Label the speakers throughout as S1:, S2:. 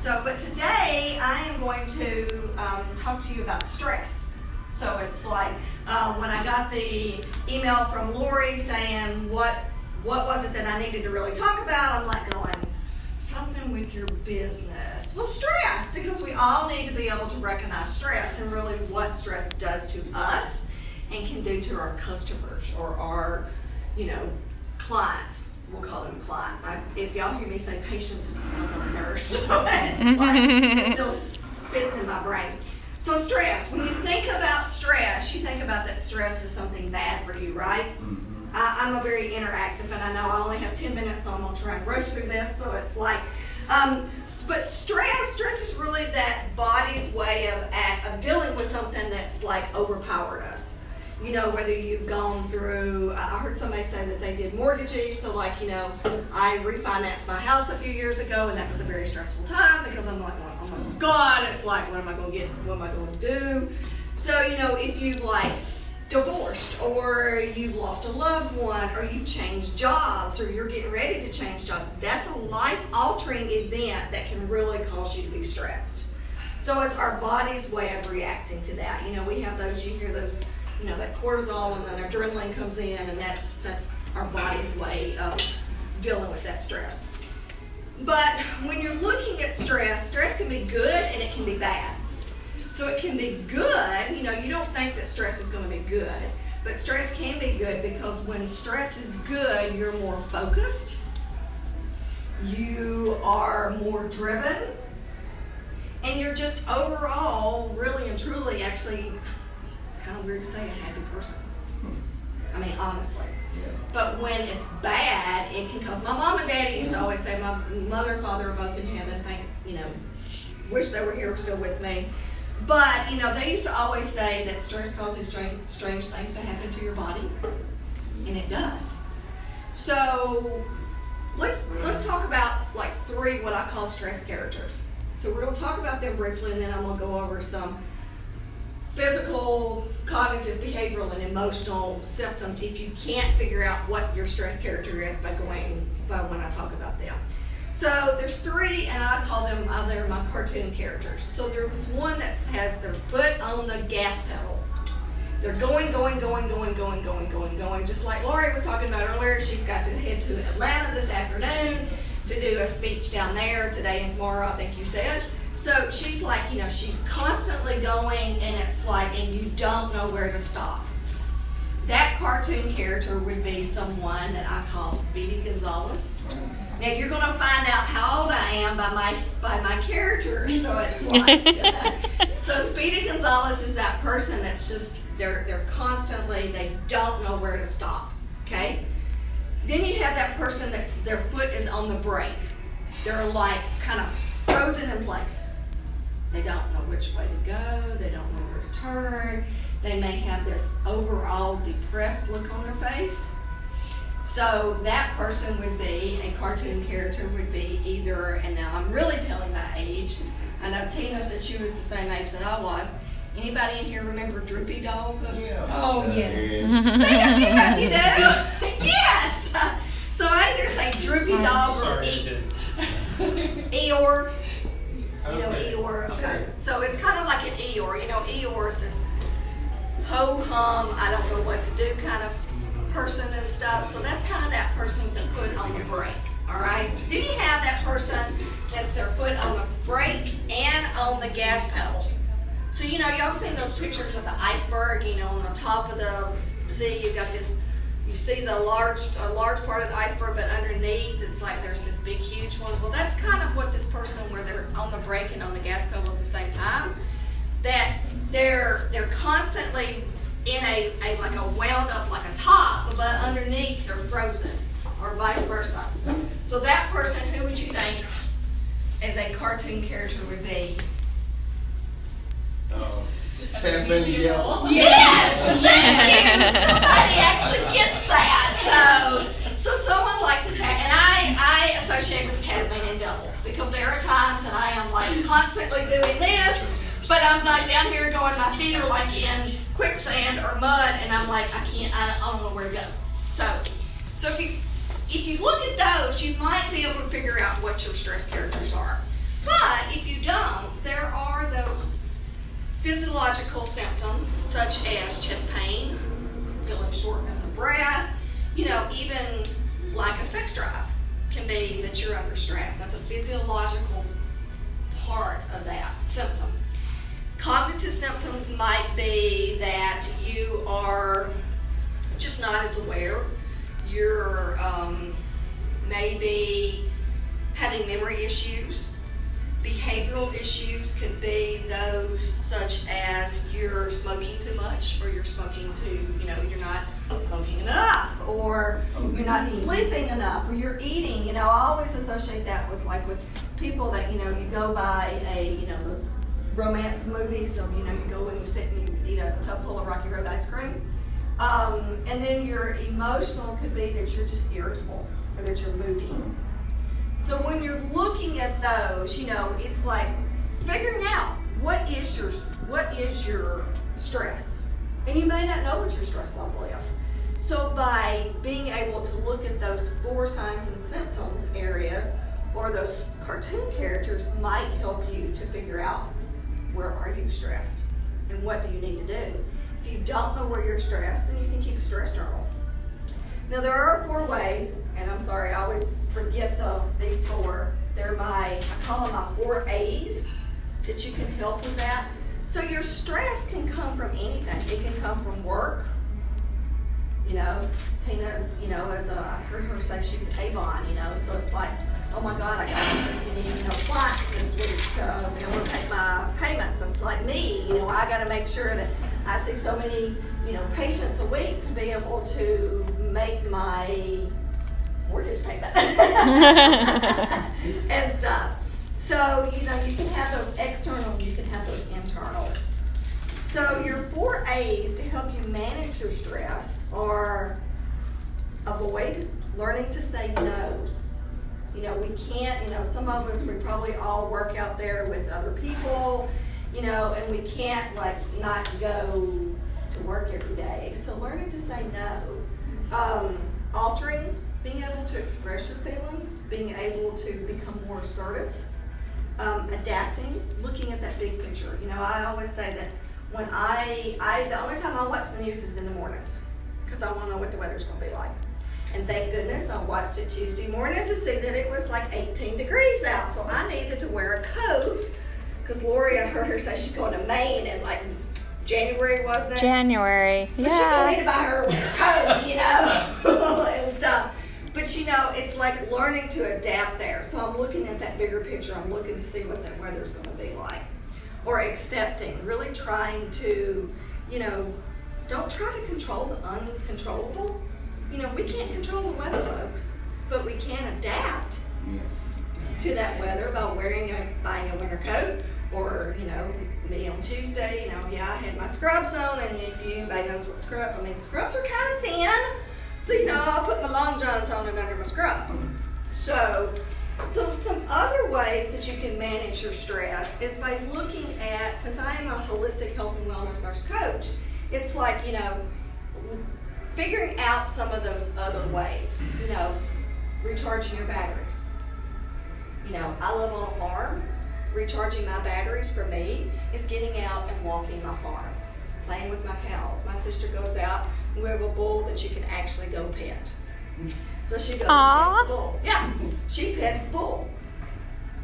S1: But today I am going to talk to you about stress. So it's like when I got the email from Lori saying what was it that I needed to really talk about, I'm like going, something with your business. Well, stress, because we all need to be able to recognize stress and really what stress does to us and can do to our customers or our, clients. We'll call them clients. If y'all hear me say patients, it's because I'm a nurse. So it's like, it still fits in my brain. So stress, when you think about stress, you think about that stress is something bad for you, right? Mm-hmm. I'm a very interactive, and I know I only have 10 minutes, so I'm going to try and rush through this. So it's like, but stress is really that body's way of dealing with something that's like overpowered us. Whether you've gone through, I heard somebody say that they did mortgages, so I refinanced my house a few years ago, and that was a very stressful time because I'm like, oh my God, it's like, what am I going to get, what am I going to do? So, if you've divorced, or you've lost a loved one, or you've changed jobs, or you're getting ready to change jobs, that's a life-altering event that can really cause you to be stressed. So it's our body's way of reacting to that. We have those, you hear those, that cortisol and then adrenaline comes in, and that's our body's way of dealing with that stress. But when you're looking at stress can be good and it can be bad. So it can be good, you don't think that stress is going to be good, but stress can be good because when stress is good, you're more focused, you are more driven, and you're just overall, really and truly, actually, kind of weird to say, a happy person. I mean, honestly. Yeah. But when it's bad, it can cause. My mom and daddy used to always say, my mother and father are both in heaven. Wish they were here still with me. But they used to always say that stress causes strange things to happen to your body, and it does. So let's talk about three what I call stress characters. So we're going to talk about them briefly, and then I'm going to go over some physical, cognitive, behavioral, and emotional symptoms if you can't figure out what your stress character is by when I talk about them. So there's three, and I call them, they're my cartoon characters. So there's one that has their foot on the gas pedal. They're going, just like Lori was talking about earlier. She's got to head to Atlanta this afternoon to do a speech down there today and tomorrow, I think you said. So she's like, she's constantly going, and it's like, and you don't know where to stop. That cartoon character would be someone that I call Speedy Gonzales. Now you're going to find out how old I am by my character. So it's like, so Speedy Gonzales is that person that's just they're constantly, they don't know where to stop. Okay. Then you have that person that's their foot is on the brake. They're like kind of frozen in place. They don't know which way to go. They don't know where to turn. They may have this overall depressed look on their face. So that person would be, a cartoon character would be either, and now I'm really telling my age. I know Tina said she was the same age that I was. Anybody in here remember Droopy Dog?
S2: Yeah.
S3: Oh, yes.
S1: You do? Yes! So I either say Droopy Dog or Eeyore. Eeyore. Okay. So it's kind of like an Eeyore. Eeyore is this ho-hum, I don't know what to do kind of person and stuff. So that's kind of that person with the foot on the brake. All right. Then you have that person that's their foot on the brake and on the gas pedal. So y'all seen those pictures of the iceberg. On the top of the sea, you got this. You see a large part of the iceberg, but underneath it's like there's this big, huge one. Well, that's kind of what this person, where they're on the brake and on the gas pedal at the same time, that they're constantly in a wound up like a top, but underneath they're frozen, or vice versa. So that person, who would you think as a cartoon character would be?
S2: Tasmanian Devil.
S1: Yes! Somebody actually gets that. So someone like the and I associate with the Tasmanian Devil because there are times that I am constantly doing this, but I'm down here going, my feet are in quicksand or mud, and I'm like, I don't know where to go. So if you look at those, you might be able to figure out what your stress characters are. But if you don't, there are those physiological symptoms such as chest pain, feeling shortness of breath, even like a sex drive can be that you're under stress. That's a physiological part of that symptom. Cognitive symptoms might be that you are just not as aware. You're maybe having memory issues. Behavioral issues could be those such as you're smoking too much, or you're smoking you're not smoking enough, or you're not sleeping enough, or you're eating. I always associate that with people that, you go by those romance movies. So, you go and you sit and you eat a tub full of Rocky Road ice cream. And then your emotional could be that you're just irritable or that you're moody. So when you're looking at those, it's like figuring out what is your stress. And you may not know what your stress level is. So by being able to look at those 4 signs and symptoms areas, or those cartoon characters, might help you to figure out where are you stressed and what do you need to do. If you don't know where you're stressed, then you can keep a stress journal. Now there are 4 ways, and I'm sorry, I always forget these 4. I call them my 4 A's that you can help with that. So your stress can come from anything. It can come from work. Tina's, I heard her say she's Avon, so it's like, oh my God, I got this many, flights this week to be able to pay my payments. It's like me, I got to make sure that I see so many, patients a week to be able to make my mortgage payment and stuff. So, you can have those external, you can have those internal. So your 4 A's to help you manage your stress are avoid learning to say no. We can't, some of us, we probably all work out there with other people, and we can't not go to work every day. So learning to say no. Altering, being able to express your feelings, being able to become more assertive. Adapting, looking at that big picture. I always say that when the only time I watch the news is in the mornings, because I want to know what the weather's going to be like. And thank goodness I watched it Tuesday morning to see that it was like 18 degrees out. So I needed to wear a coat, because Lori, I heard her say she's going to Maine in January, wasn't it?
S3: January,
S1: so she's going to need to buy her a coat, and stuff. But it's like learning to adapt there. So I'm looking at that bigger picture. I'm looking to see what that weather's going to be like. Or accepting, really trying to, don't try to control the uncontrollable. We can't control the weather, folks, but we can adapt to that weather by buying a winter coat. Or, me on Tuesday, I had my scrubs on, and if anybody knows what scrubs are kind of thin. So, I put my long johns on and under my scrubs. So some other ways that you can manage your stress is by looking at, since I am a holistic health and wellness nurse coach, it's like, figuring out some of those other ways, recharging your batteries. I live on a farm. Recharging my batteries for me is getting out and walking my farm, playing with my cows. My sister goes out, and we have a bull that you can actually go pet. So she goes and pets the bull. Yeah, she pets the bull.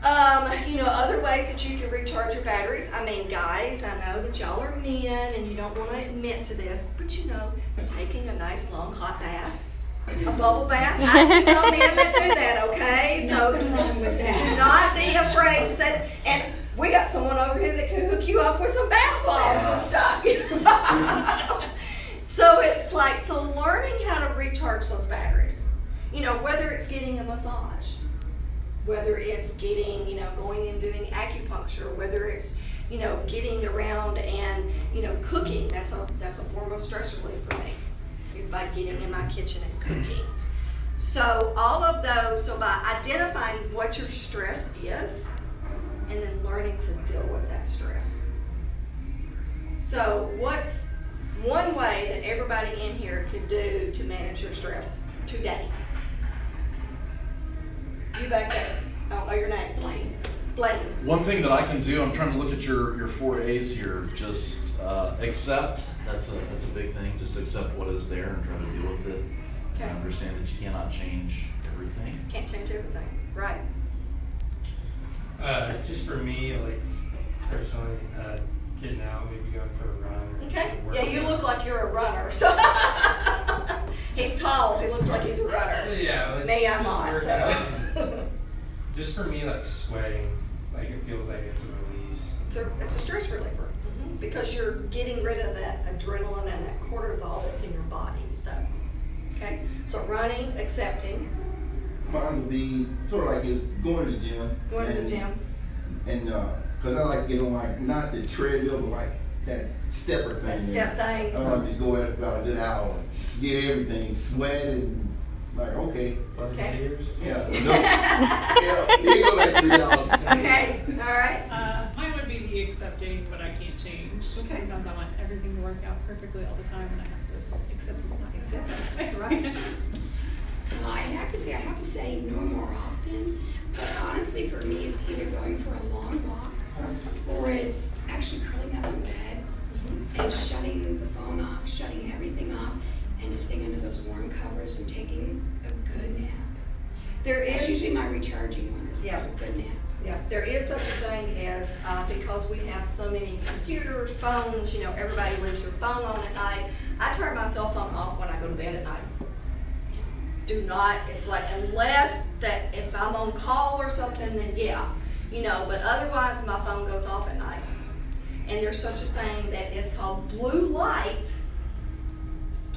S1: Other ways that you can recharge your batteries. Guys, I know that y'all are men and you don't want to admit to this, but taking a nice long hot bath, a bubble bath. I do know men that do that, okay? So do not be afraid to say that. And we got someone over here that can hook you up with some bath bombs and stuff. So it's like, learning how to recharge those batteries. Whether it's getting a massage, whether it's getting, going and doing acupuncture, whether it's, getting around and, cooking. That's a form of stress relief for me, is by getting in my kitchen and cooking. So all of those, by identifying what your stress is and then learning to deal with that stress. So what's one way that everybody in here could do to manage your stress today? You back there. I don't know your name, Blaine. blatant.
S3: One thing that I can do, I'm trying to look at your 4 A's here. Just accept. That's a big thing. Just accept what is there and try to deal with it.
S1: Okay.
S3: And understand that you cannot change everything.
S1: Can't change everything. Right.
S4: Just for me, like personally, getting out, maybe going for a run. Or
S1: Okay.
S4: working
S1: Yeah, you
S4: out.
S1: look like you're a runner. So he's tall. He looks like he's a runner.
S4: Yeah. Like,
S1: Me, I'm
S4: just
S1: not.
S4: working
S1: So
S4: out. Just for me, like sweating, like it feels like it's a release.
S1: it's a stress reliever because you're getting rid of that adrenaline and that cortisol that's in your body. So, okay. So running, accepting,
S2: Mine would be sort of like it's going to the gym.
S1: going to the gym.
S2: And because I like to get on like not the treadmill, but like that stepper thing.
S1: That step thing.
S2: Just go at it about a good hour, get everything, sweat and like okay.
S4: Blood and
S1: Okay.
S4: tears.
S2: Yeah. No. Yeah. They go like 3 hours.
S1: Okay. All right.
S5: Mine would be the accepting what I can't change.
S1: Okay.
S5: Sometimes I want everything to work out perfectly all the time, and I have to accept it's not going to
S1: Accept
S5: happen.
S1: Right.
S6: Well, I have to say no more often, but honestly for me it's either going for a long walk or it's actually curling up in bed and shutting the phone off, shutting everything off and just staying under those warm covers and taking a good nap.
S1: There
S6: That's
S1: is
S6: usually my recharging one is
S1: Yeah.
S6: a good nap.
S1: Yeah, there is such a thing as, because we have so many computers, phones, everybody leaves your phone on at night. I turn my cell phone off when I go to bed at night. Do not, it's like, unless that if I'm on call or something, then yeah, but otherwise my phone goes off at night. And there's such a thing that is called blue light.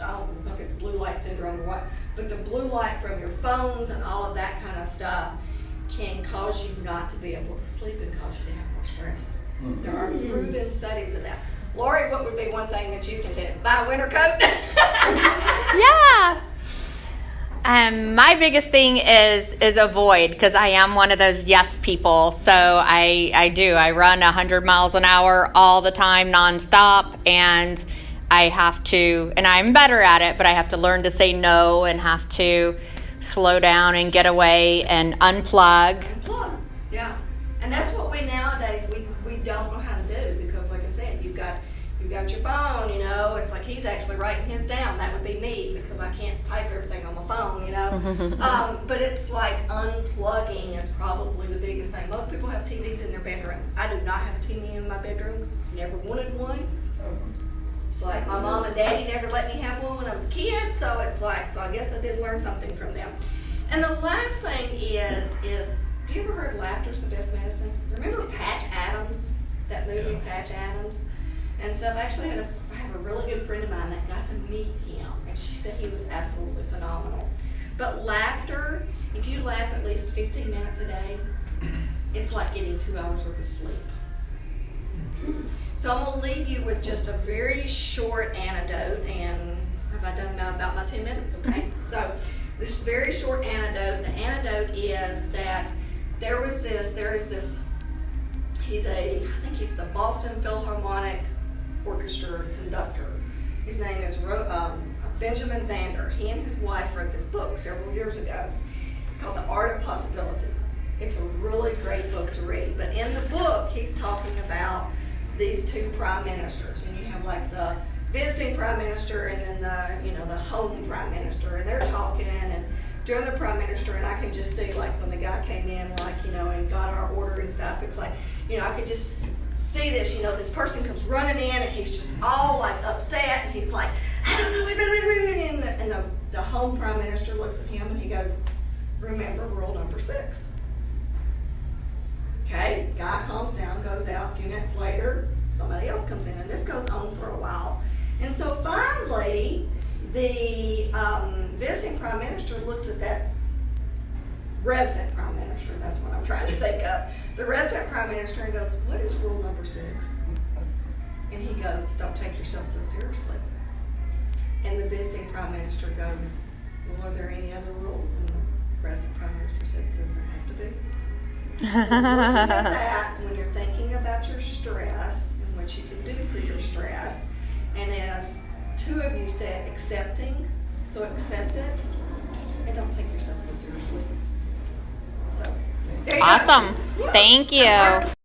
S1: I don't know if it's blue light syndrome or what, but the blue light from your phones and all of that kind of stuff can cause you not to be able to sleep and cause you to have more stress. There are proven studies of that. Lori, what would be one thing that you can do? Buy a winter coat?
S7: Yeah. My biggest thing is avoid, because I am one of those yes people. So I do. I run 100 miles an hour all the time, nonstop, and I have to, and I'm better at it, but I have to learn to say no and have to slow down and get away and unplug.
S1: Unplug. Yeah. And that's what we nowadays, we don't know how to do, because like I said, you've got your phone, it's like he's actually writing his down. That would be me, because I can't type everything on my phone, but it's like unplugging is probably the biggest thing. Most people have TVs in their bedrooms. I do not have a TV in my bedroom. Never wanted one. It's like my mom and daddy never let me have one when I was a kid, so it's like, so I guess I did learn something from them. And the last thing is have you ever heard laughter's the best medicine? Remember Patch Adams, that movie Patch Adams and stuff? I actually I have a really good friend of mine that got to meet him, and she said he was absolutely phenomenal. But laughter, if you laugh at least 15 minutes a day, it's like getting 2 hours worth of sleep. So I'm going to leave you with just a very short anecdote, and have I done about my 10 minutes? Okay. So this very short anecdote. The anecdote is that there is this, I think he's the Boston Philharmonic Orchestra conductor. His name is Benjamin Zander. He and his wife wrote this book several years ago. It's called The Art of Possibility. It's a really great book to read. But in the book, he's talking about these two prime ministers, and you have like the visiting prime minister and then the home prime minister, and they're talking and during the prime minister, and I can just see like when the guy came in, like and got our order and stuff. It's like I could just see this. This person comes running in and he's just all like upset, and he's like, I don't know, and the home prime minister looks at him and he goes, remember rule number 6. Okay, guy calms down, goes out. A few minutes later, somebody else comes in, and this goes on for a while. And so finally, the visiting prime minister looks at that resident prime minister. That's what I'm trying to think of. The resident prime minister and goes, what is rule number 6? And he goes, don't take yourself so seriously. And the visiting prime minister goes, well, are there any other rules? And the resident prime minister said, it doesn't have to be. So looking at that, when you're thinking about your stress and what you can do for your stress, and as 2 of you said, accepting, so accept it and don't take yourself so seriously. So there you go.
S7: Awesome. Thank you.